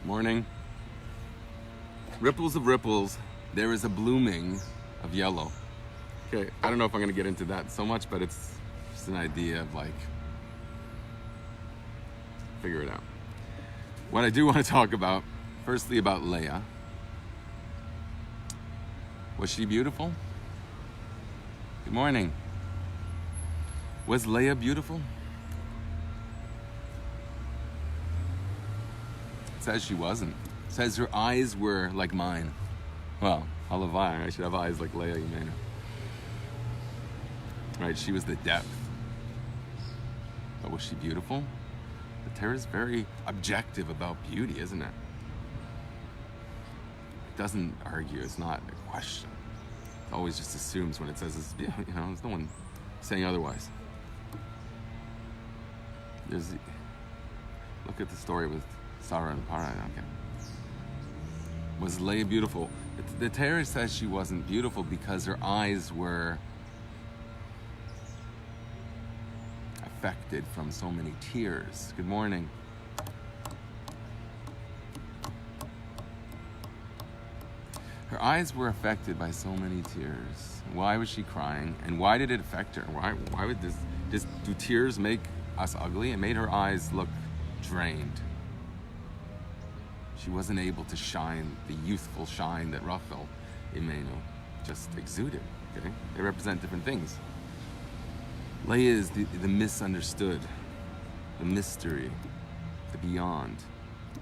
Morning. Ripples of ripples, there is a blooming of yellow. Okay, I don't know if I'm going to get into that so much, but it's just an idea of figure it out. What I do want to talk about, firstly about Leah. Was she beautiful? Good morning. Was Leah beautiful? It says she wasn't. It says her eyes were like mine. Well, halavai, I should have eyes like Leah, amein. Right, she was the depth. But was she beautiful? The Torah is very objective about beauty, isn't it? It doesn't argue, it's not a question. It always just assumes when it says it's, there's no one saying otherwise. Look at the story with Sarah and Para. Okay. Was Leah beautiful? The Torah says she wasn't beautiful because her eyes were affected from so many tears. Good morning. Her eyes were affected by so many tears. Why was she crying? And why did it affect her? Why would do tears make us ugly? It made her eyes look drained. She wasn't able to shine the youthful shine that Rachel, amein, just exuded. Okay? They represent different things. Leah is the misunderstood, the mystery, the beyond.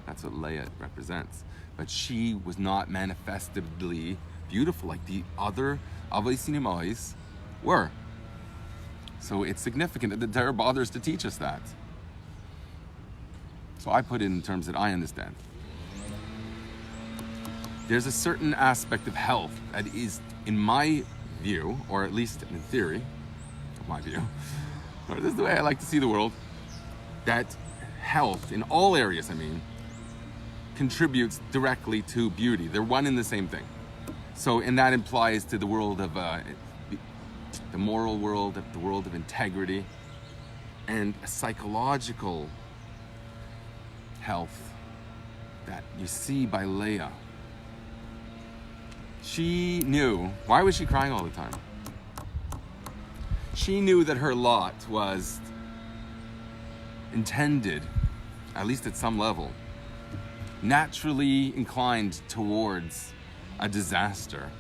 That's what Leah represents. But she was not manifestedly beautiful like the other avosinim eyes were. So it's significant that the Torah bothers to teach us that. So I put it in terms that I understand. There's a certain aspect of health that is, in my view, or at least in theory, of my view, or this is the way I like to see the world, that health, in all areas, contributes directly to beauty. They're one and the same thing. So, and that implies to the world of, the moral world, the world of integrity, and a psychological health that you see by Leah. She knew, why was she crying all the time? She knew that her lot was intended, at least at some level, naturally inclined towards a disaster.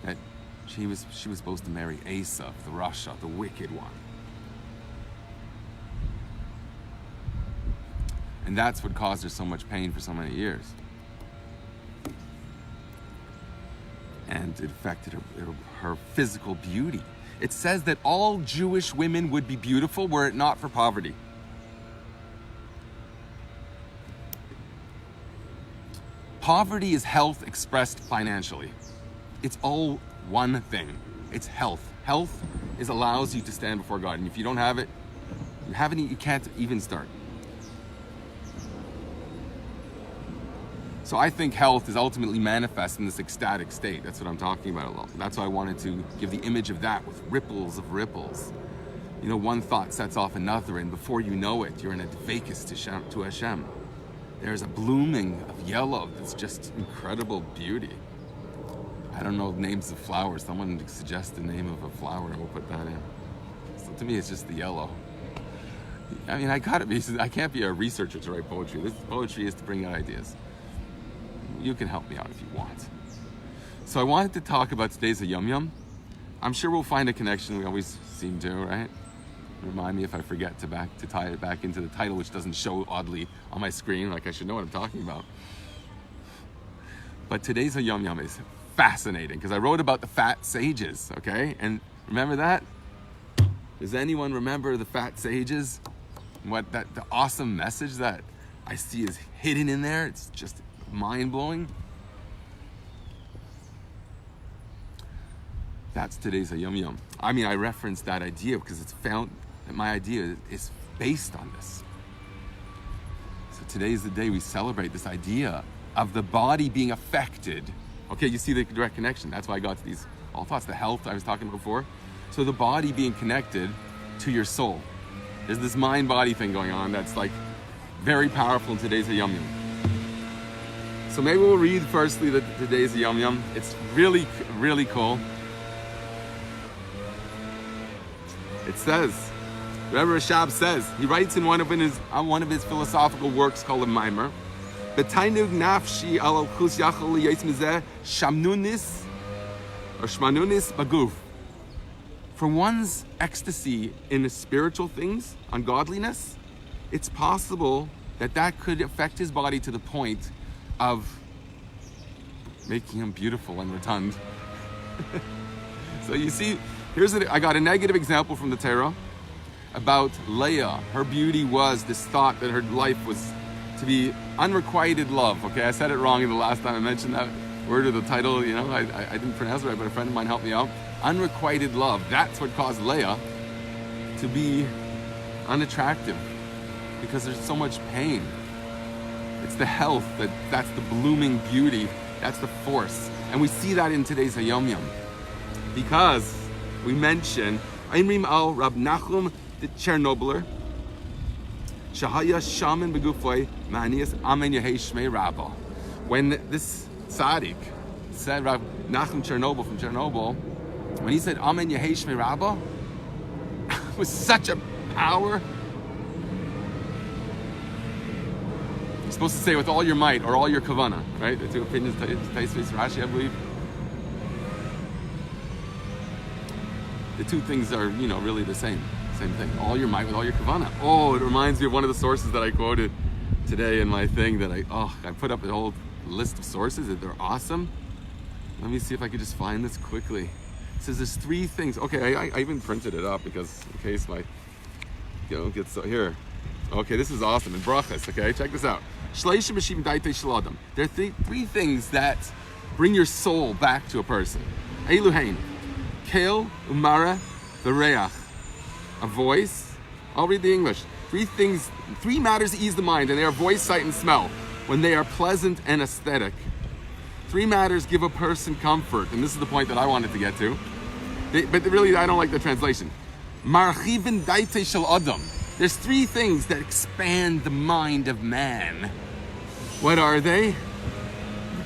That she was supposed to marry Asa, the Rasha, the wicked one. And that's what caused her so much pain for so many years. And it affected her physical beauty. It says that all Jewish women would be beautiful were it not for poverty. Poverty is health expressed financially. It's all one thing. It's health. Health allows you to stand before God. And if you don't have it, you can't even start. So I think health is ultimately manifest in this ecstatic state. That's what I'm talking about a lot. That's why I wanted to give the image of that with ripples of ripples. One thought sets off another, and before you know it, you're in a dvekus to Hashem. There's a blooming of yellow that's just incredible beauty. I don't know names of flowers. Someone suggest the name of a flower and we'll put that in. So to me, it's just the yellow. I can't be a researcher to write poetry. This poetry is to bring out ideas. You can help me out if you want. So I wanted to talk about today's a Yom Yom. I'm sure we'll find a connection. We always seem to, right? Remind me if I forget to tie it back into the title, which doesn't show oddly on my screen, like I should know what I'm talking about. But today's a Yom Yom is fascinating because I wrote about the fat sages, okay? And remember that? Does anyone remember the fat sages? The awesome message that I see is hidden in there? It's just mind-blowing. That's today's a Yom Yom. I referenced that idea because it's found that my idea is based on this. So today's the day we celebrate this idea of the body being affected. Okay, you see the direct connection. That's why I got to these all thoughts, the health I was talking about before. So the body being connected to your soul. There's this mind-body thing going on that's like very powerful in today's Yom Yom. So maybe we'll read firstly today's Yom Yom. It's really, really cool. It says, Rabbi Rashab says, he writes in one of his philosophical works called a maamarim, "B'tainug nafshi al alchus yachol liyos mizeh shamnunis or shmanunis baguf." For one's ecstasy in the spiritual things, on godliness, it's possible that could affect his body to the point of making him beautiful and rotund. So you see, I got a negative example from the Torah about Leah. Her beauty was this thought that her life was to be unrequited love. Okay, I said it wrong in the last time I mentioned that word or the title. I didn't pronounce it right, but a friend of mine helped me out. Unrequited love. That's what caused Leah to be unattractive, because there's so much pain. It's the health that's the blooming beauty. That's the force, and we see that in today's Yom Yom, because we mention amein al Rabbi Nachum of Chernobil, shahaya shaman begufoy manias amein yehei raba. When this tzaddik said, Rabbi Nachum of Chernobil from Chernobyl, when he said amein yehei raba, with such a power. You're supposed to say with all your might or all your kavanah, right? The two opinions, Taisvis, Rashi, I believe. The two things are, really the same thing. All your might with all your kavanah. Oh, it reminds me of one of the sources that I quoted today in my thing that I put up a whole list of sources that they're awesome. Let me see if I could just find this quickly. It says there's 3 things. Okay, I even printed it up because in case my, gets here. Okay, this is awesome. In brachas, okay, check this out. There are 3 things that bring your soul back to a person. Eluhain, Kale, Umara, V'reach. A voice. I'll read the English. 3 matters ease the mind, and they are voice, sight, and smell, when they are pleasant and aesthetic. 3 matters give a person comfort, and this is the point that I wanted to get to. But really, I don't like the translation. Marchivin daite shel adam. There's 3 things that expand the mind of man. What are they?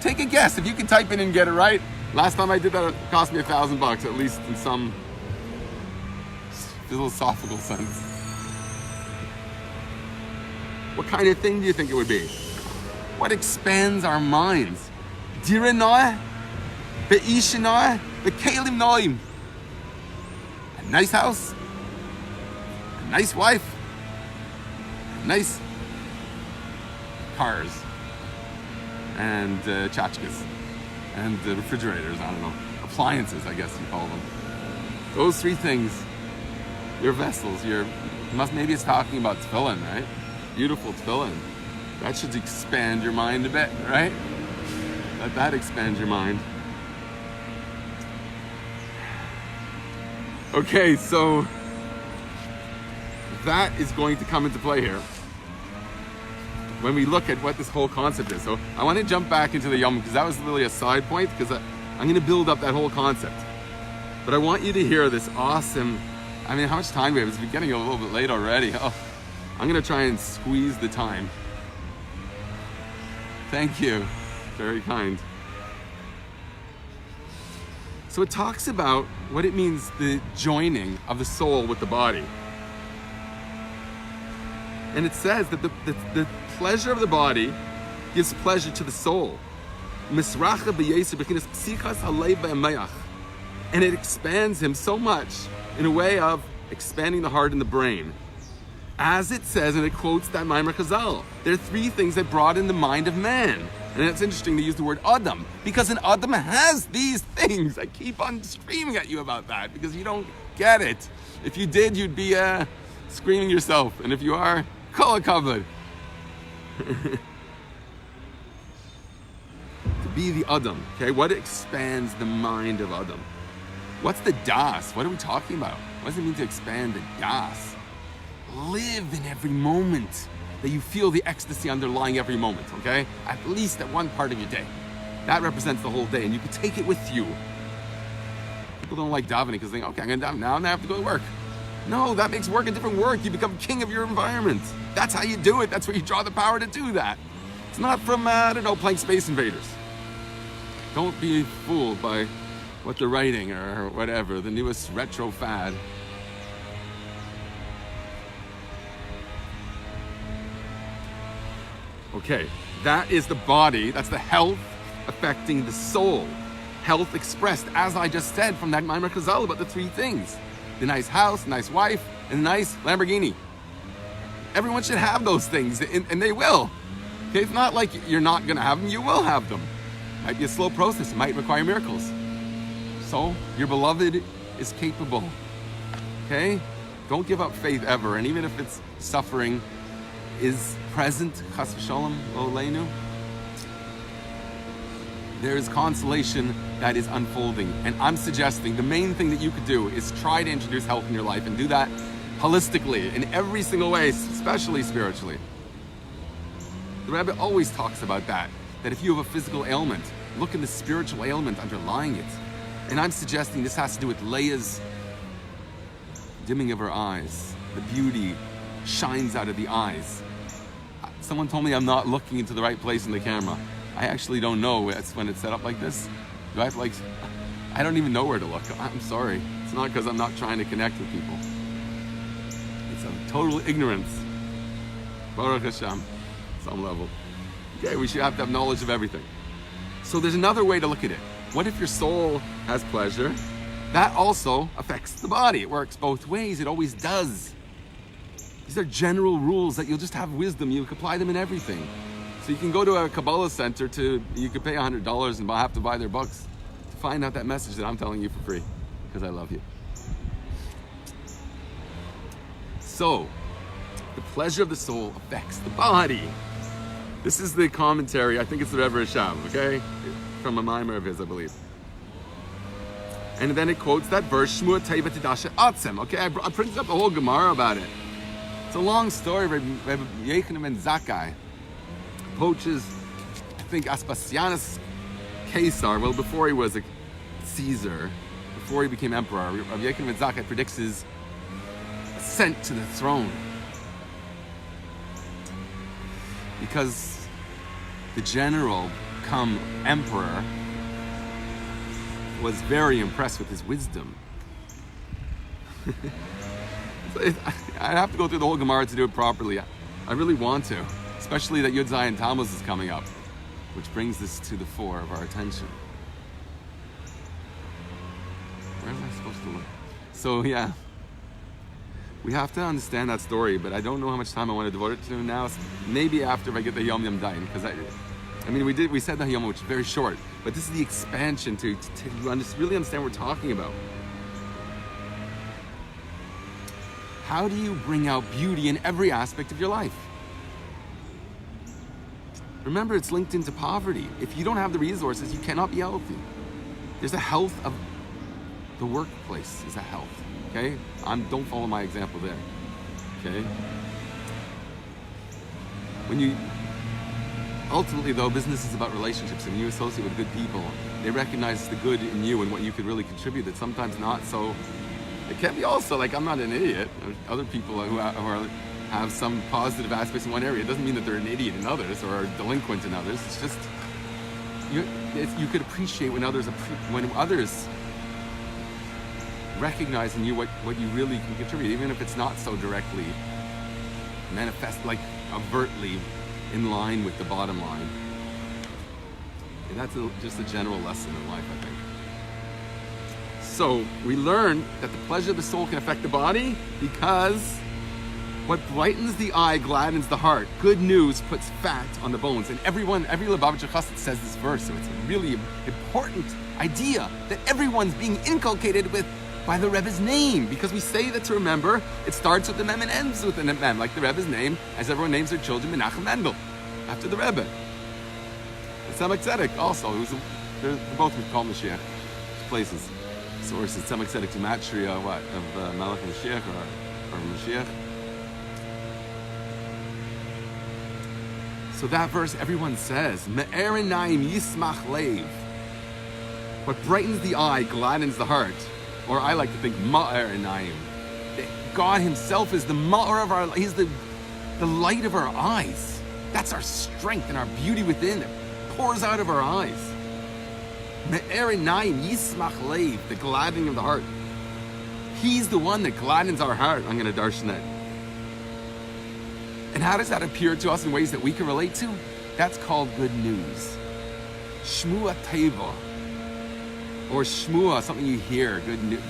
Take a guess. If you can type in and get it right. Last time I did that, it cost me $1,000, at least in some philosophical sense. What kind of thing do you think it would be? What expands our minds? Dira noah, be'isha noah, be'kelim noim. A nice house, a nice wife, nice cars, and tchotchkes, and refrigerators, I don't know, appliances, I guess you call them. Those 3 things, your vessels, maybe it's talking about tefillin, right? Beautiful tefillin. That should expand your mind a bit, right? Let that expand your mind. Okay, so that is going to come into play here when we look at what this whole concept is. So I want to jump back into the Yom, because that was really a side point, because I'm going to build up that whole concept. But I want you to hear this awesome, how much time do we have? It's getting a little bit late already. Oh, I'm going to try and squeeze the time. Thank you. Very kind. So it talks about what it means, the joining of the soul with the body. And it says that the pleasure of the body gives pleasure to the soul. And it expands him so much in a way of expanding the heart and the brain. As it says, and it quotes that Maamar Chazal, there are 3 things that broaden the mind of man. And it's interesting to use the word Adam, because an Adam has these things. I keep on screaming at you about that, because you don't get it. If you did, you'd be screaming yourself. And if you are, kol hakavod. To be the Adam, okay? What expands the mind of Adam? What's the das? What are we talking about? What does it mean to expand the das? Live in every moment, that you feel the ecstasy underlying every moment, okay? At least at one part of your day. That represents the whole day, and you can take it with you. People don't like davening because they think, okay, I'm going to daven now, and I have to go to work. No, that makes work a different work. You become king of your environment. That's how you do it. That's where you draw the power to do that. It's not from, playing Space Invaders. Don't be fooled by what they're writing or whatever, the newest retro fad. Okay, that is the body, that's the health affecting the soul. Health expressed, as I just said, from that Maimer Chazal about the three things. The nice house, nice wife, and a nice Lamborghini. Everyone should have those things, and they will. Okay, it's not like you're not gonna have them, you will have them. It might be a slow process, it might require miracles. So, your beloved is capable. Okay? Don't give up faith ever, and even if it's suffering is present, chas v'sholom, lo leinu, there is consolation that is unfolding. And I'm suggesting the main thing that you could do is try to introduce health in your life and do that holistically, in every single way, especially spiritually. The Rebbe always talks about that if you have a physical ailment, look at the spiritual ailment underlying it. And I'm suggesting this has to do with Leah's dimming of her eyes. The beauty shines out of the eyes. Someone told me I'm not looking into the right place in the camera. I actually don't know when it's set up like this. Do I have to I don't even know where to look. I'm sorry. It's not because I'm not trying to connect with people. It's a total ignorance. Baruch Hashem, some level. Okay, we should have to have knowledge of everything. So there's another way to look at it. What if your soul has pleasure? That also affects the body. It works both ways. It always does. These are general rules that you'll just have wisdom. You can apply them in everything. So you can go to a Kabbalah center you could pay $100 and have to buy their books to find out that message that I'm telling you for free, because I love you. So, the pleasure of the soul affects the body. This is the commentary, I think it's the Rebbe Rashab, okay? From a maamarim of his, I believe. And then it quotes that verse, Shmua Teiva Tidasha Atzem, okay? I printed up the whole Gemara about it. It's a long story. Rabbi Yochanan ben Zakkai poaches, I think, Aspasianus Caesar, well, before he was a Caesar, before he became emperor. Rabbi Yochanan ben Zakkai predicts his ascent to the throne. Because the general, come emperor, was very impressed with his wisdom. I have to go through the whole Gemara to do it properly. I really want to, especially that Yud Zayin Tammuz is coming up, which brings this to the fore of our attention. Where am I supposed to look? So yeah, we have to understand that story, but I don't know how much time I want to devote it to now. Maybe after I get the Yom Yom Dain, because we said the Yom, which is very short, but this is the expansion to really understand what we're talking about. How do you bring out beauty in every aspect of your life? Remember, it's linked into poverty. If you don't have the resources, you cannot be healthy. There's a health of the workplace, is a health, okay? Don't follow my example there, okay? Ultimately though, business is about relationships, and you associate with good people. They recognize the good in you and what you could really contribute that's sometimes not so. It can be also, I'm not an idiot. There's other people who have some positive aspects in one area. It doesn't mean that they're an idiot in others or delinquent in others. It's just, you could appreciate when others recognize in you what you really can contribute, even if it's not so directly manifest, overtly in line with the bottom line. And that's just a general lesson in life, I think. So we learn that the pleasure of the soul can affect the body because what brightens the eye gladdens the heart. Good news puts fat on the bones. And every Lubavitcher Chassid says this verse, so it's a really important idea that everyone's being inculcated with by the Rebbe's name, because we say that to remember, it starts with the mem and ends with the mem, like the Rebbe's name, as everyone names their children, Menachem Mendel, after the Rebbe. And Tzemach Tzedek also, they're both called Mashiach, places. Sources, Tzemach Tzedek Gematria, of Melech Mashiach or Mashiach. So that verse, everyone says, Me'er Einayim Yismach Leiv. What brightens the eye gladdens the heart. Or I like to think Ma'er Einayim. God himself is the ma'or of our, he's the light of our eyes. That's our strength and our beauty within that pours out of our eyes. Me'er einayim yismach leiv, the gladdening of the heart. He's the one that gladdens our heart. I'm going to darshan that. And how does that appear to us in ways that we can relate to? That's called good news. Shmua teva. Or shmua, something you hear, good news.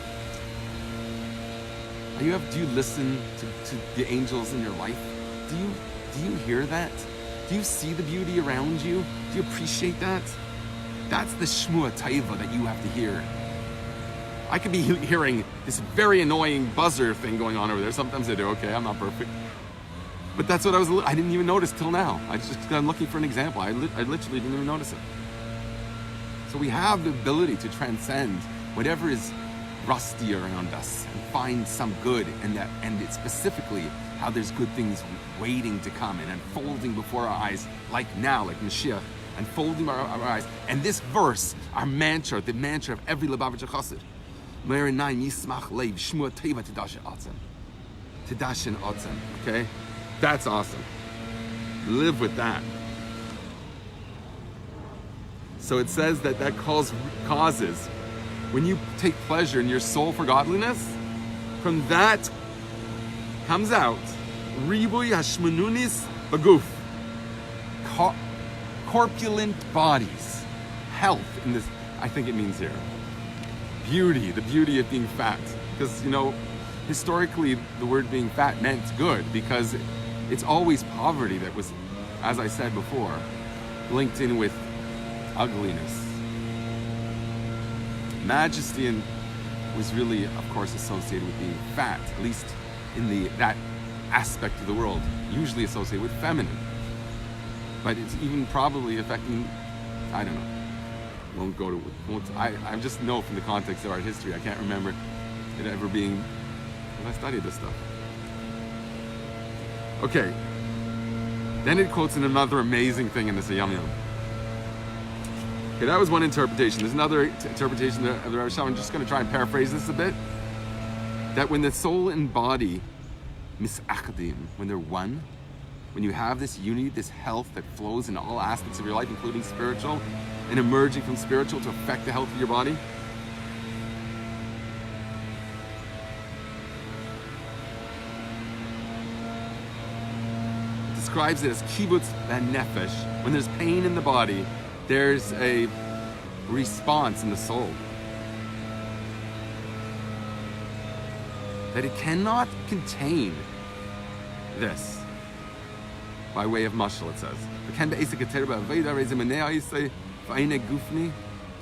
Do you listen to the angels in your life? Do you hear that? Do you see the beauty around you? Do you appreciate that? That's the shmua teva that you have to hear. I could be hearing this very annoying buzzer thing going on over there. Sometimes I do. Okay, I'm not perfect. But that's what I didn't even notice till now. I'm looking for an example. I literally didn't even notice it. So we have the ability to transcend whatever is rusty around us and find some good, and it's specifically how there's good things waiting to come and unfolding before our eyes, like now, like Mashiach, unfolding our eyes. And this verse, our mantra, the mantra of every Lubavitcher Chassid, Me'er einayim yismach leiv, shmua teva tidashin otzem. Okay? That's awesome. Live with that. So it says that causes, when you take pleasure in your soul for godliness, from that comes out ribuy hashmanunis baguf, corpulent bodies, health in this. I think it means here beauty, the beauty of being fat, because historically the word being fat meant good, because it's always poverty that was, as I said before, linked in with ugliness. Majesty was really, of course, associated with being fat, at least in that aspect of the world, usually associated with feminine. But it's even probably affecting, I don't know. I just know from the context of art history, I can't remember it ever being, when I studied this stuff. Okay, then it quotes another amazing thing in this Yom Yom. Okay, that was one interpretation. There's another interpretation of the Rosh Hashanah. I'm just going to try and paraphrase this a bit. That when the soul and body misachdim, when they're one, when you have this unity, this health that flows in all aspects of your life, including spiritual, and emerging from spiritual to affect the health of your body, it describes it as kibbutz nefesh. When there's pain in the body, there's a response in the soul. That it cannot contain this. By way of mashal, it says.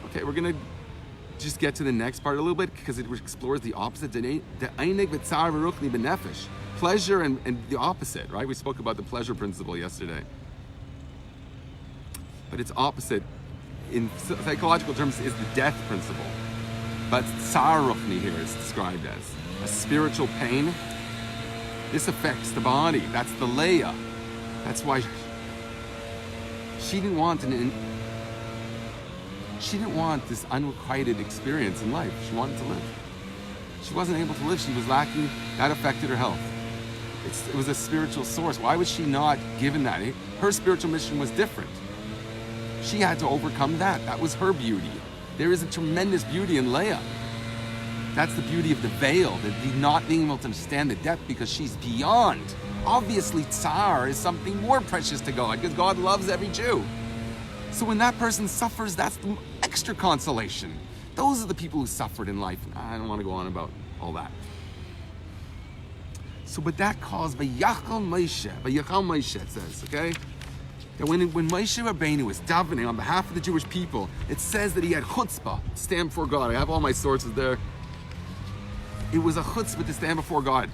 Okay, we're going to just get to the next part a little bit, because it explores the opposite. Pleasure and the opposite, right? We spoke about the pleasure principle yesterday. But its opposite, in psychological terms, is the death principle. But tsar ruchni here is described as a spiritual pain. This affects the body. That's the Leah. That's why she didn't want this unrequited experience in life. She wanted to live. She wasn't able to live. She was lacking. That affected her health. It was a spiritual source. Why was she not given that? Her spiritual mission was different. She had to overcome that. That was her beauty. There is a tremendous beauty in Leah. That's the beauty of the veil, the not being able to understand the depth, because she's beyond. Obviously, tsar is something more precious to God, because God loves every Jew. So when that person suffers, that's the extra consolation. Those are the people who suffered in life. I don't want to go on about all that. So, but that caused Vayachal Moshe, it says, okay? That when Moshe Rabbeinu was davening on behalf of the Jewish people, it says that he had chutzpah to stand before God. I have all my sources there. It was a chutzpah to stand before God.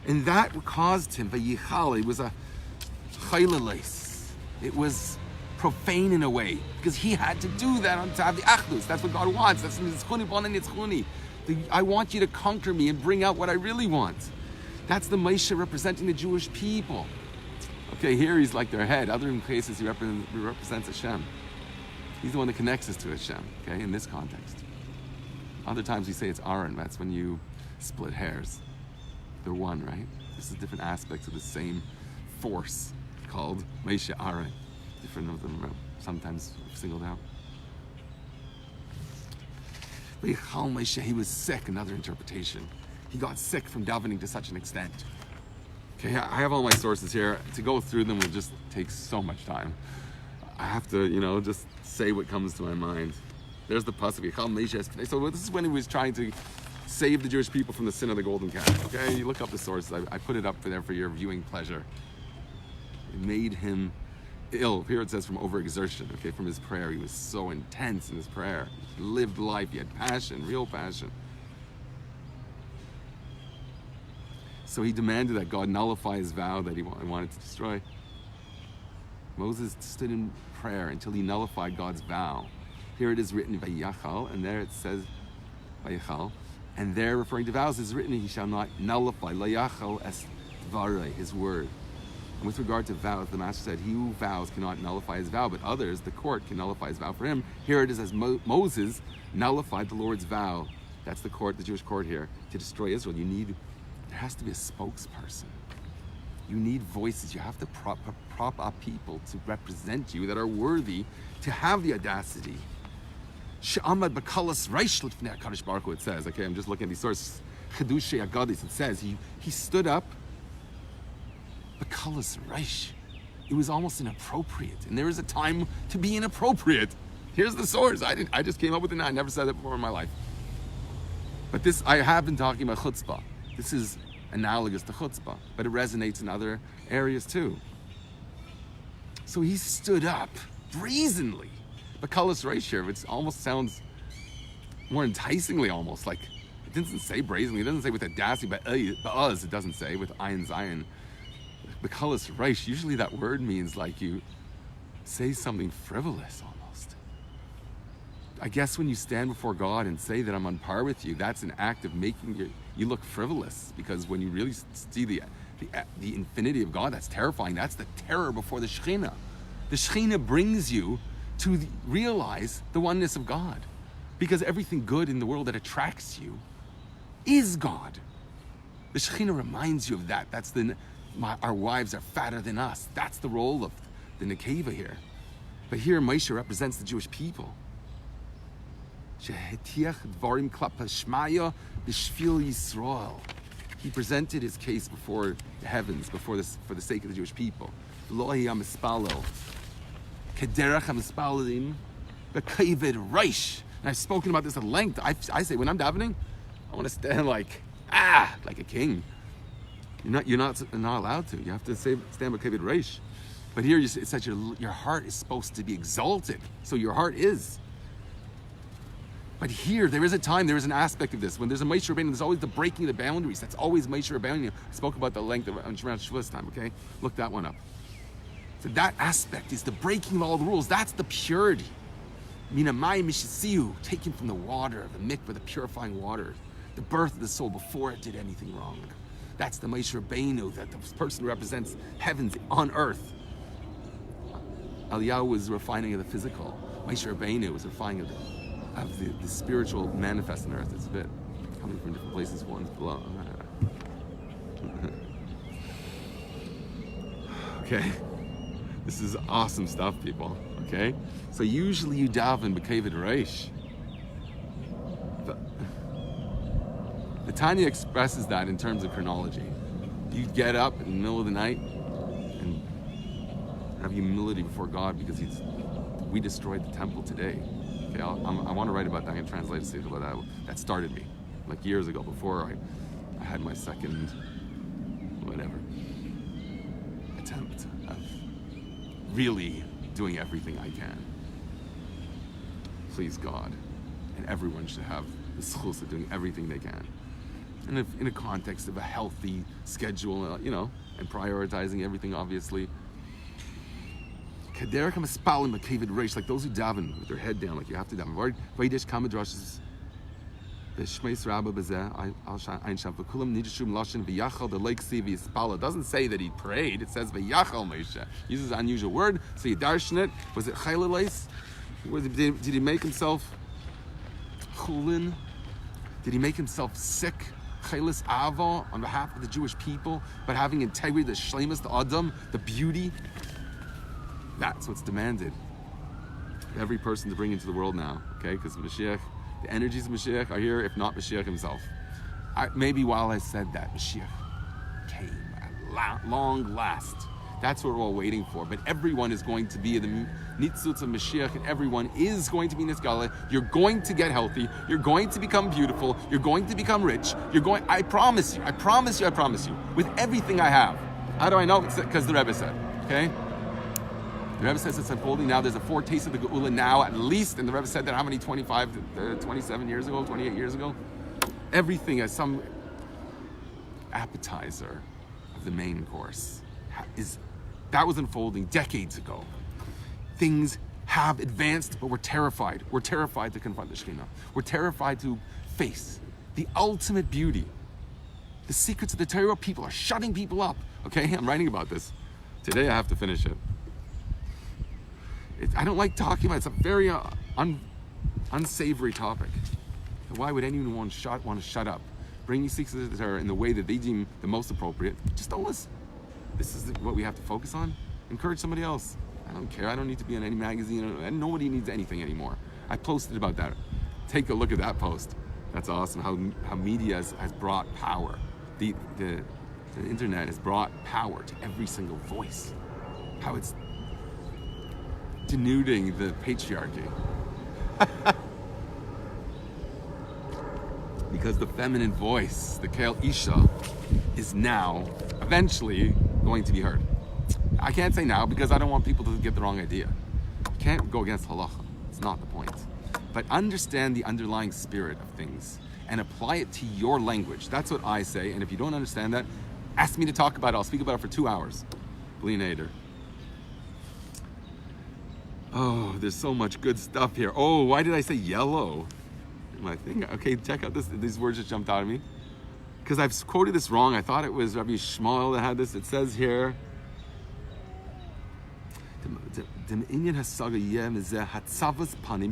And that caused him, Vayichal, it was a chayleles. It was profane in a way, because he had to do that on top of the achdus. That's what God wants. That's I want you to conquer me and bring out what I really want. That's the Moshe representing the Jewish people. Okay, here he's like their head. Other cases he represents Hashem. He's the one that connects us to Hashem, okay, in this context. Other times we say it's Aaron. That's when you split hairs. They're one, right? This is different aspects of the same force called Moshe Aaron. Different of them are sometimes singled out. Moshe, he was sick, another interpretation. He got sick from davening to such an extent. Okay, I have all my sources here. To go through them will just take so much time. I have to, just say what comes to my mind. There's the pasuk. So this is when he was trying to save the Jewish people from the sin of the golden calf. Okay, you look up the sources. I put it up there for your viewing pleasure. It made him ill. Here it says from overexertion. Okay, from his prayer. He was so intense in his prayer. He lived life. He had passion, real passion. So he demanded that God nullify his vow that he wanted to destroy. Moses stood in prayer until he nullified God's vow. Here it is written Vayachal, and there it says Vayachal, and there referring to vows is written, he shall not nullify Layachal es dvarei, his word. And with regard to vows, the master said, he who vows cannot nullify his vow, but others, the court, can nullify his vow for him. Here it is as Moses nullified the Lord's vow. That's the court, the Jewish court here, to destroy Israel. There has to be a spokesperson. You need voices. You have to prop up people to represent you that are worthy to have the audacity. She'amad b'kalas reish l'fnei HaKadosh Baruch Hu, it says. Okay, I'm just looking at these sources. Chedushei Agadis, it says he stood up. B'kalas reish. It was almost inappropriate, and there is a time to be inappropriate. Here's the source. I just came up with it now. I never said that before in my life. But this, I have been talking about chutzpah. This is analogous to chutzpah, but it resonates in other areas too. So he stood up brazenly. But kalas reish here, it almost sounds more enticingly, almost like it doesn't say brazenly. It doesn't say with audacity, but it doesn't say with ayin zayin. But kalas reish, usually that word means like you say something frivolous almost. I guess when you stand before God and say that I'm on par with you, that's an act of making you look frivolous, because when you really see the infinity of God, that's terrifying. That's the terror before the Shekhinah. The Shekhinah brings you to realize the oneness of God, because everything good in the world that attracts you is God. The Shekhinah reminds you of that. That's our wives are fatter than us. That's the role of the Nekeva here. But here Moshe represents the Jewish people. He presented his case before the heavens, for the sake of the Jewish people. And I've spoken about this at length. I say when I'm davening, I want to stand like a king. You're not allowed to. You have to stand by kaved reish. But here it says your heart is supposed to be exalted. So your heart is. But here, there is a time, there is an aspect of this. When there's a Moshe Rabbeinu, there's always the breaking of the boundaries. That's always Moshe Rabbeinu. I spoke about the length of around Shavuos time, okay? Look that one up. So that aspect is the breaking of all the rules. That's the purity. Mina maamarim mishisiu, taken from the water, the mikveh, the purifying water, the birth of the soul before it did anything wrong. That's the Moshe Rabbeinu, that the person who represents heavens on earth. Eliyahu was refining of the physical. Moshe Rabbeinu was refining of the spiritual manifest on earth. It's a bit coming from different places, one's below. Okay, this is awesome stuff, people. Okay, so usually you daven b'kaved reish. The Tanya expresses that in terms of chronology. You get up in the middle of the night and have humility before God, because we destroyed the temple today. Okay, I want to write about that. I'm going to translate a sefer about that. That started me, like years ago, before I had my second, attempt of really doing everything I can. Please God. And everyone should have the schus of doing everything they can. And if, in a context of a healthy schedule, and prioritizing everything, obviously. Like those who daven with their head down, like you have to daven. It doesn't say that he prayed, it says v'yachal Moshe. Uses an unusual word, so you darshan it. Was it chayleles? Did he make himself chulin? Did he make himself sick? chelis ava on behalf of the Jewish people, but having integrity, the shleimus, the adam, the beauty. That's what's demanded. Every person to bring into the world now, okay? Because Mashiach, the energies of Mashiach are here, if not Mashiach himself. Maybe while I said that, Mashiach came at long last. That's what we're all waiting for. But everyone is going to be the nitzutz of Mashiach, and everyone is going to be Niskala. You're going to get healthy. You're going to become beautiful. You're going to become rich. I promise you. I promise you. I promise you. With everything I have. How do I know? It's because the Rebbe said. Okay? The Rebbe says it's unfolding now. There's a foretaste of the Geula now, at least. And the Rebbe said that how many? 27 years ago? 28 years ago? Everything as some appetizer of the main course that was unfolding decades ago. Things have advanced, but we're terrified. We're terrified to confront the Shekhinah. We're terrified to face the ultimate beauty. The secrets of the Torah, people are shutting people up. Okay, I'm writing about this. Today I have to finish it. I don't like talking about it. It's a very unsavory topic. Why would anyone want to shut up? Bring these secrets of the Torah in the way that they deem the most appropriate. Just don't listen. This is what we have to focus on. Encourage somebody else. I don't care. I don't need to be in any magazine. And nobody needs anything anymore. I posted about that. Take a look at that post. That's awesome. How media has brought power. The internet has brought power to every single voice. How it's denuding the patriarchy. Because the feminine voice, the Kael Isha, is now eventually going to be heard. I can't say now because I don't want people to get the wrong idea. You can't go against halacha. It's not the point. But understand the underlying spirit of things and apply it to your language. That's what I say. And if you don't understand that, ask me to talk about it. I'll speak about it for 2 hours. Bli Neder. Oh, there's so much good stuff here. Oh, why did I say yellow? My thing. Okay, check out this. These words just jumped out at me. Because I've quoted this wrong. I thought it was Rabbi Shmuel that had this. It says here,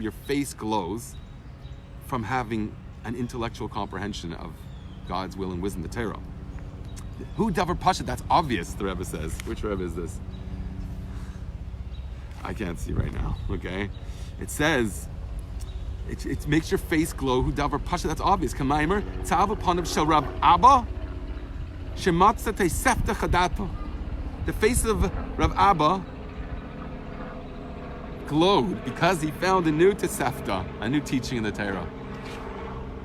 your face glows from having an intellectual comprehension of God's will and wisdom, the Torah. Who davar pasha? That's obvious, the Rebbe says. Which Rebbe is this? I can't see right now, okay? It says, it makes your face glow. Who davar pasha? That's obvious. Kamaimer tzav upon shel Rab Abba shematza teisefta chadato. The face of Rav Abba glowed because he found a new tesefta, a new teaching in the Torah.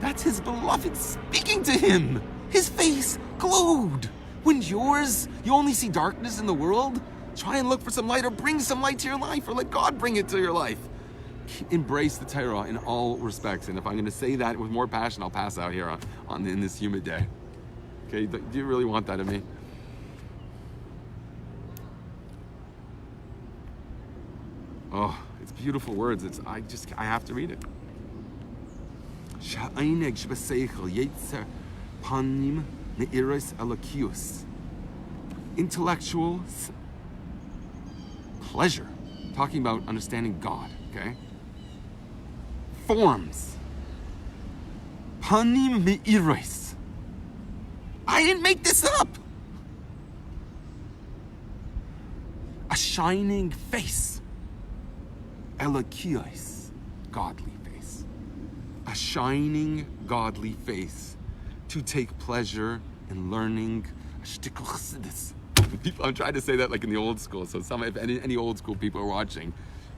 That's his beloved speaking to him. His face glowed. When yours, you only see darkness in the world. Try and look for some light, or bring some light to your life, or let God bring it to your life. Embrace the Torah in all respects. And if I'm going to say that with more passion, I'll pass out here in this humid day. Okay, do you really want that of me? Oh, it's beautiful words. I have to read it. Intellectual pleasure. Talking about understanding God, okay? Forms. Panim me'iros. I didn't make this up. A shining face. Elokios. Godly face. A shining, godly face to take pleasure in learning. I'm trying to say that like in the old school, so if any old school people are watching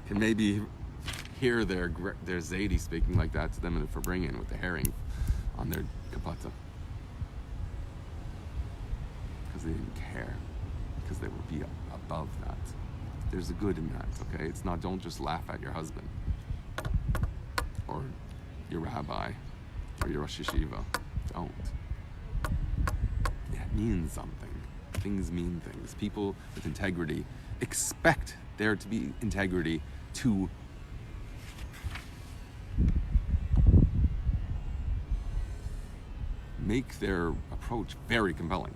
can maybe hear their Zaidi speaking like that to them in the Farbringen with the herring on their kapata. Because they didn't care, because they would be above that. There's a good in that, okay? It's not, don't just laugh at your husband or your rabbi or your Rosh Yeshiva. Don't. It means something. Things mean things. People with integrity expect there to be integrity to make their approach very compelling.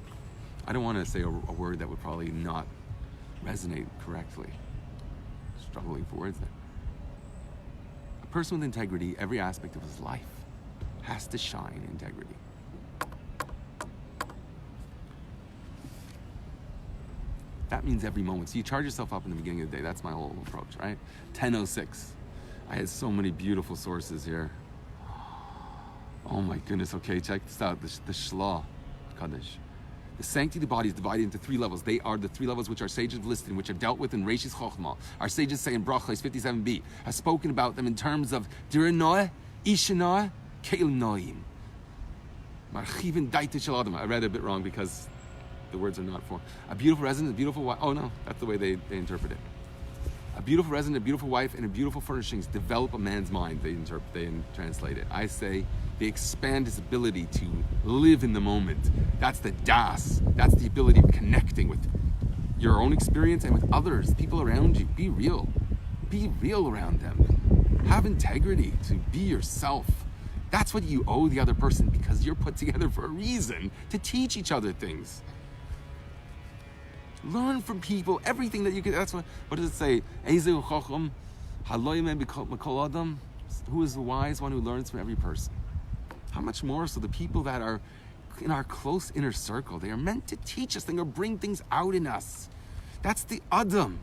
I don't want to say a word that would probably not resonate correctly. Struggling for words there. A person with integrity, every aspect of his life has to shine integrity. That means every moment. So you charge yourself up in the beginning of the day. That's my whole approach, right? 10:06. I had so many beautiful sources here. Oh my goodness. Okay, check this out. The Shlah Kaddish. The sanctity of the body is divided into 3 levels. They are the 3 levels which our sages have listed, which are dealt with in Reishis Chochmah. Our sages say in Brachos 57b, have spoken about them in terms of Dira Noah, Isha Noah, Keil Noim. Marchivin Daita Shel Adam. I read it a bit wrong because the words are not for. A beautiful resident, a beautiful wife. Oh no, that's the way they interpret it. A beautiful resident, a beautiful wife, and a beautiful furnishings develop a man's mind. They translate it. I say they expand his ability to live in the moment. That's the das. That's the ability of connecting with your own experience and with others, people around you. Be real. Be real around them. Have integrity to be yourself. That's what you owe the other person because you're put together for a reason to teach each other things. Learn from people, everything that you can. That's what does it say? Who is the wise one who learns from every person? How much more so the people that are in our close inner circle? They are meant to teach us, they're going to bring things out in us. That's the Adam.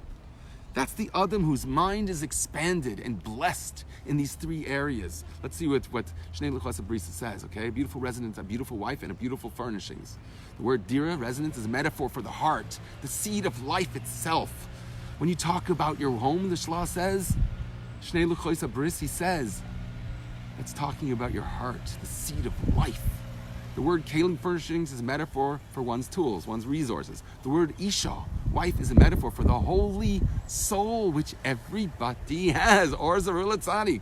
That's the Adam whose mind is expanded and blessed in these 3 areas. Let's see what Shnei Luchos Brisa says, okay? A beautiful residence, a beautiful wife, and a beautiful furnishings. The word dira, residence, is a metaphor for the heart, the seed of life itself. When you talk about your home, the Shlah says, Shnei Luchos Bris, he says, that's talking about your heart, the seed of life. The word kalim, furnishings, is a metaphor for one's tools, one's resources. The word isha, wife, is a metaphor for the holy soul which everybody has. Or Zarul Tzadik.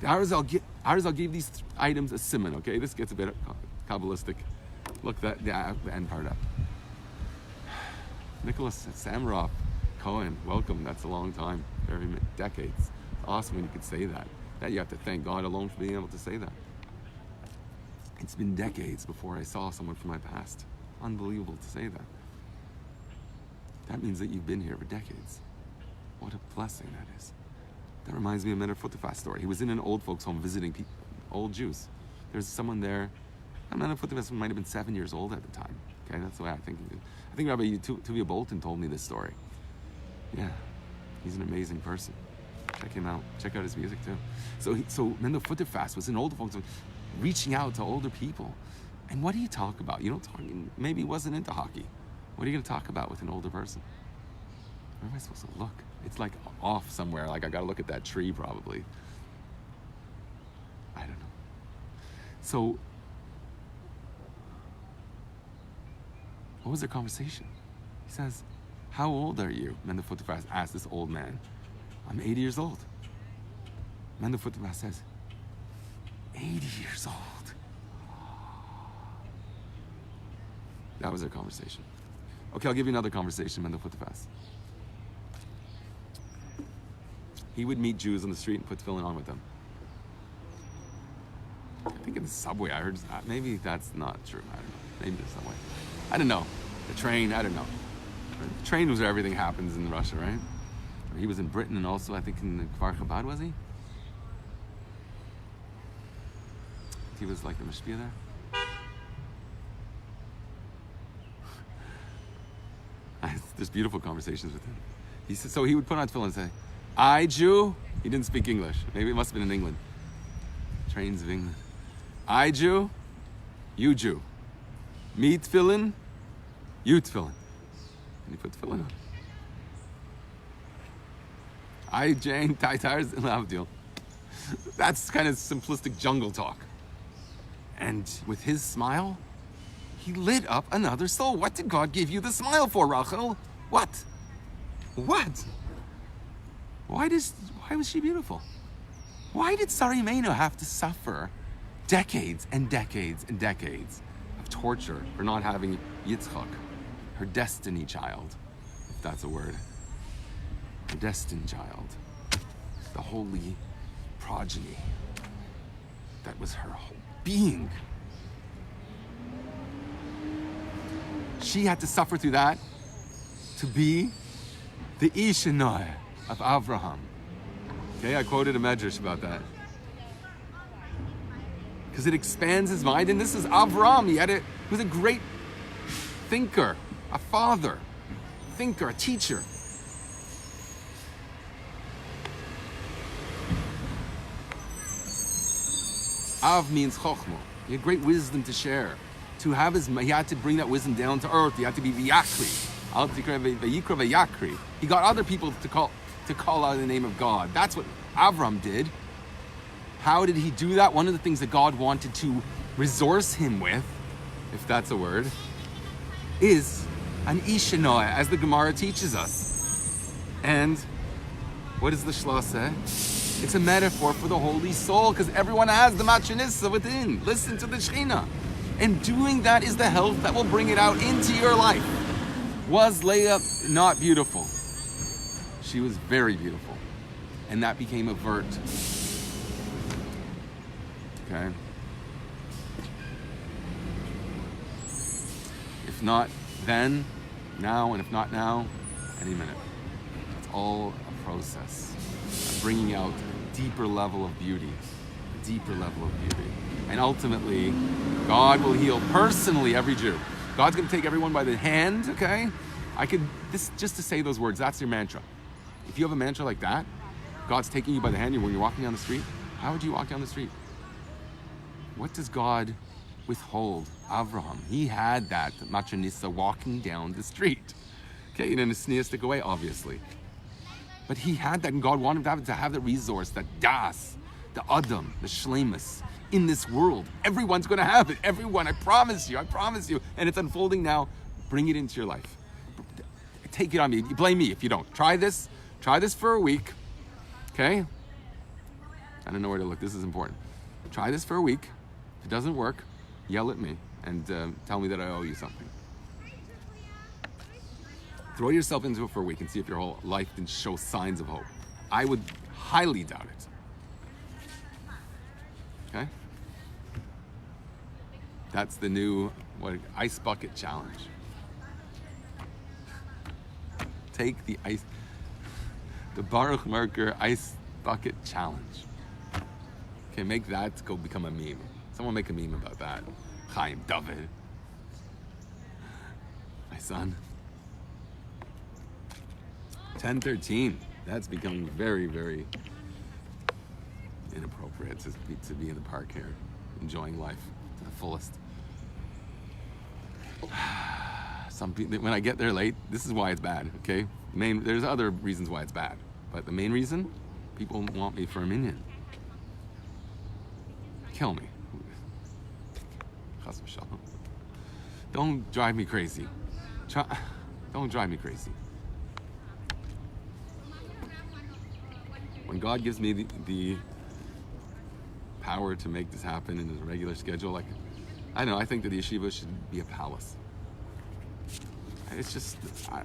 The Arizal gave these items a siman, okay? This gets a bit Kabbalistic. Look the end part up. Nicholas Samaroff Cohen, welcome. That's a long time, very decades. It's awesome when you could say that. That you have to thank God alone for being able to say that. It's been decades before I saw someone from my past. Unbelievable to say that. That means that you've been here for decades. What a blessing that is. That reminds me of Menor Futerfas story. He was in an old folks' home visiting people, old Jews. There's someone there. Menor Futerfas might have been 7 years old at the time. Okay, that's the way I think of it. I think Rabbi Tuvia Bolton told me this story. Yeah, he's an amazing person. Check him out. Check out his music too. So Menor Futerfas was in old folks' home, reaching out to older people. And what do you talk about? You don't talk, maybe he wasn't into hockey. What are you going to talk about with an older person? Where am I supposed to look? It's like off somewhere. Like I got to look at that tree probably. I don't know. So, what was their conversation? He says, how old are you? Menor Futerfas asked this old man. I'm 80 years old. Menor Futerfas says, 80 years old. That was their conversation. Okay, I'll give you another conversation, Menor Futerfas. He would meet Jews on the street and put tefillin on with them. I think in the subway, I heard, maybe that's not true. I don't know. Maybe the subway. I don't know. The train, I don't know. The train was where everything happens in Russia, right? He was in Britain and also, I think, in the Kfar Chabad, was he? He was like the mashpia there. There's beautiful conversations with him. He said, so he would put on tefillin and say, I Jew. He didn't speak English. Maybe it must have been in England. Trains of England. I Jew, you Jew. Me tefillin, you tefillin. And he put tefillin on. I Jane, Taitars, and Lavdil. That's kind of simplistic jungle talk. And with his smile, he lit up another soul. What did God give you the smile for, Rachel? What? Why was she beautiful? Why did Sari Meno have to suffer decades and decades and decades of torture for not having Yitzchak, her destiny child, if that's a word? Her destined child, the holy progeny. That was her whole being. She had to suffer through that to be the Ishanoi of Avraham. Okay, I quoted a medrash about that. Because it expands his mind, and this is Avraham. He was a great thinker, a father. thinker, a teacher. Av means chokhmah. He had great wisdom to share. He had to bring that wisdom down to earth. He had to be v'yakri. Al tikra v'yikra v'yakri. He got other people to call out the name of God. That's what Avram did. How did he do that? One of the things that God wanted to resource him with, if that's a word, is an ishanoah, as the Gemara teaches us. And what does the Shla say? It's a metaphor for the holy soul, because everyone has the machinissa within. Listen to the Shekhinah. And doing that is the health that will bring it out into your life. Was Leah not beautiful? She was very beautiful. And that became a vert. Okay? If not then, now, and if not now, any minute. It's all a process of bringing out a deeper level of beauty. A deeper level of beauty. And ultimately, God will heal personally every Jew. God's going to take everyone by the hand, okay? Just to say those words, that's your mantra. If you have a mantra like that, God's taking you by the hand when you're walking down the street, how would you walk down the street? What does God withhold? Avraham, he had that machanissa walking down the street. Okay, in a sneistic way, obviously. But he had that, and God wanted to have the resource, that das, the adam, the shlemus, in this world. Everyone's going to have it. Everyone, I promise you. And it's unfolding now. Bring it into your life. Take it on me. You blame me if you don't. Try this for a week. Okay? I don't know where to look. This is important. Try this for a week. If it doesn't work, yell at me and tell me that I owe you something. Throw yourself into it for a week and see if your whole life can show signs of hope. I would highly doubt it. Okay? That's the new ice bucket challenge. Take the Boruch Merkur ice bucket challenge. Okay, make that go become a meme. Someone make a meme about that. Chaim, David. My son. 10:13. That's becoming very, very inappropriate to be in the park here, enjoying life to the fullest. Some people, when I get there late, this is why it's bad, okay? There's other reasons why it's bad, but the main reason, people want me for a minion. Kill me. Don't drive me crazy. Don't drive me crazy. When God gives me the power to make this happen in a regular schedule, like, I don't know, I think that the yeshiva should be a palace. It's just,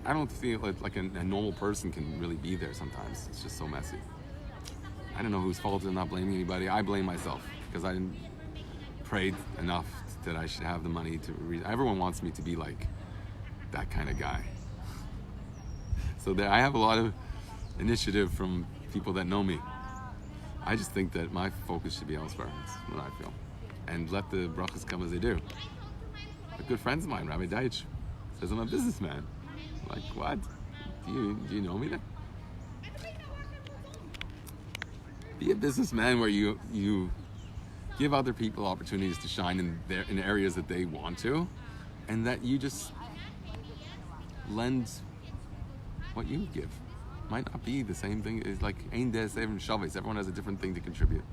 I don't feel like a normal person can really be there sometimes. It's just so messy. I don't know whose fault it is. I'm not blaming anybody. I blame myself because I didn't pray enough that I should have the money to read. Everyone wants me to be like that kind of guy. So I have a lot of initiative from people that know me. I just think that my focus should be elsewhere. That's what I feel. And let the brachas come as they do. A good friend of mine, Rabbi Deitch, says I'm a businessman. I'm like, what? Do you know me then? Be a businessman where you give other people opportunities to shine in areas that they want to, and that you just lend what you give. Might not be the same thing. It's like ein des even shavis. Everyone has a different thing to contribute.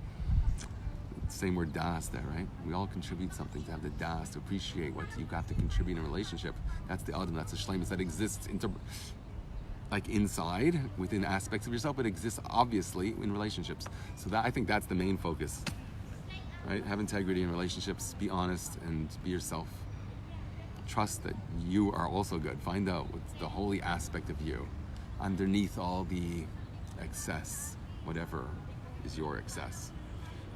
Same word das there, right? We all contribute something, to have the das, to appreciate what you've got to contribute in a relationship. That's the adam, that's the shlemus that exists inside, within aspects of yourself, but exists obviously in relationships. So that, I think that's the main focus, right? Have integrity in relationships, be honest and be yourself. Trust that you are also good. Find out what's the holy aspect of you underneath all the excess, whatever is your excess.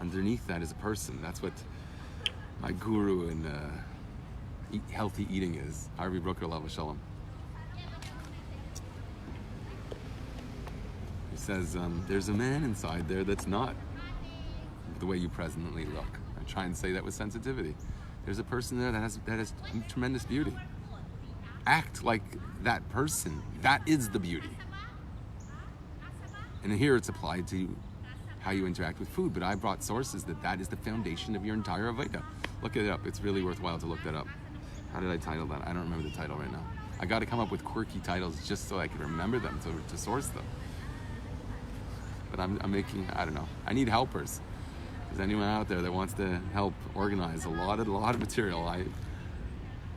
Underneath that is a person. That's what my guru in healthy eating is. Rabbi Boruch Merkur Shalom. He says, there's a man inside there that's not the way you presently look. I try and say that with sensitivity. There's a person there that has tremendous beauty. act like that person. That is the beauty. And here it's applied to how you interact with food, but I brought sources that is the foundation of your entire Avodah. Look it up. It's really worthwhile to look that up. How did I title that? I don't remember the title right now. I got to come up with quirky titles just so I can remember them, to source them. But I'm making, I don't know. I need helpers. Is anyone out there that wants to help organize a lot of material?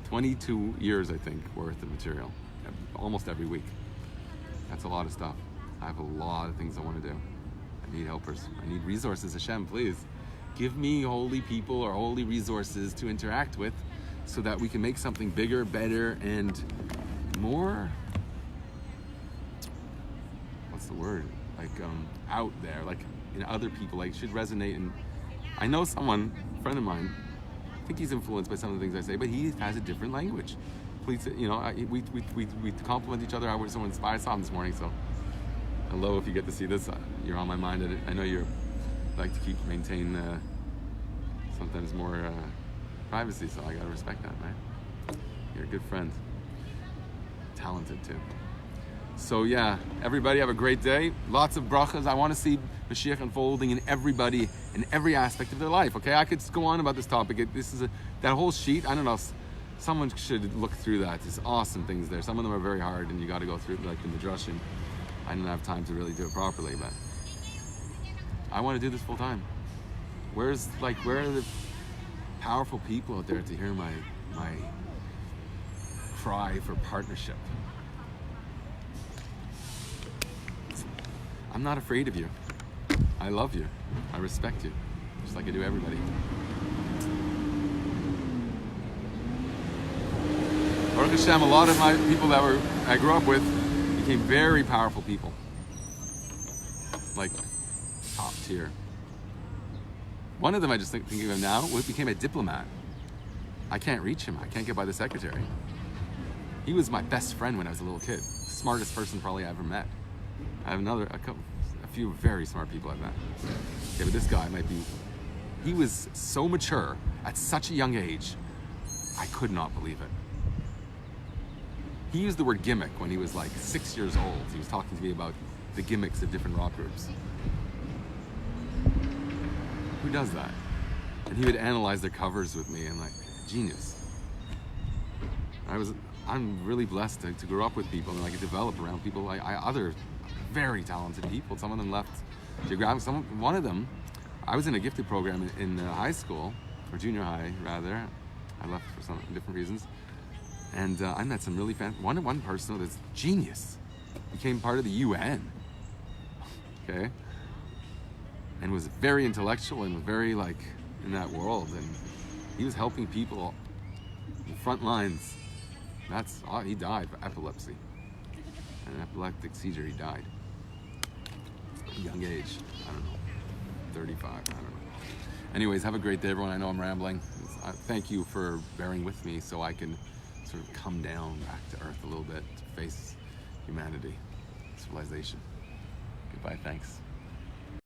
22 years, I think, worth of material, almost every week. That's a lot of stuff. I have a lot of things I want to do. I need helpers. I need resources. Hashem, please give me holy people or holy resources to interact with, so that we can make something bigger, better, and more, what's the word? Like out there, like in other people, like should resonate. And I know someone, a friend of mine, I think he's influenced by some of the things I say, but he has a different language. Please, we compliment each other. I was so inspired. I saw him this morning, so hello, if you get to see this, you're on my mind. I know you're like to maintain sometimes more privacy, so I gotta respect that, right? You're a good friend. Talented too. So yeah, everybody have a great day. Lots of brachas. I want to see Mashiach unfolding in everybody, in every aspect of their life. Okay, I could go on about this topic. That whole sheet. I don't know. Someone should look through that. There's awesome things there. Some of them are very hard, and you got to go through like the midrashim. I didn't have time to really do it properly, but I want to do this full time. Where are the powerful people out there to hear my cry for partnership? I'm not afraid of you. I love you. I respect you, just like I do everybody. Baruch Hashem, a lot of my people that I grew up with became very powerful people, like top tier. One of them I just thinking of now became a diplomat. I can't reach him. I can't get by the secretary. He was my best friend when I was a little kid. Smartest person probably I ever met. I have a few very smart people I've met. Yeah, but this guy he was so mature at such a young age, I could not believe it. He used the word gimmick when he was like 6 years old. He was talking to me about the gimmicks of different rock groups. Who does that? And he would analyze their covers with me and like, genius. I'm really blessed to grow up with people and like develop around people like other very talented people. Some of them left geographic. One of them, I was in a gifted program in high school, or junior high rather. I left for some different reasons, and I met some really one person that's genius, became part of the UN. Okay, and was very intellectual and very like in that world, and he was helping people in the front lines. He died of epilepsy. An epileptic seizure, he died. At a young age, I don't know, 35, I don't know. Anyways, have a great day, everyone. I know I'm rambling. Thank you for bearing with me so I can sort of come down back to earth a little bit to face humanity, civilization. Goodbye, thanks.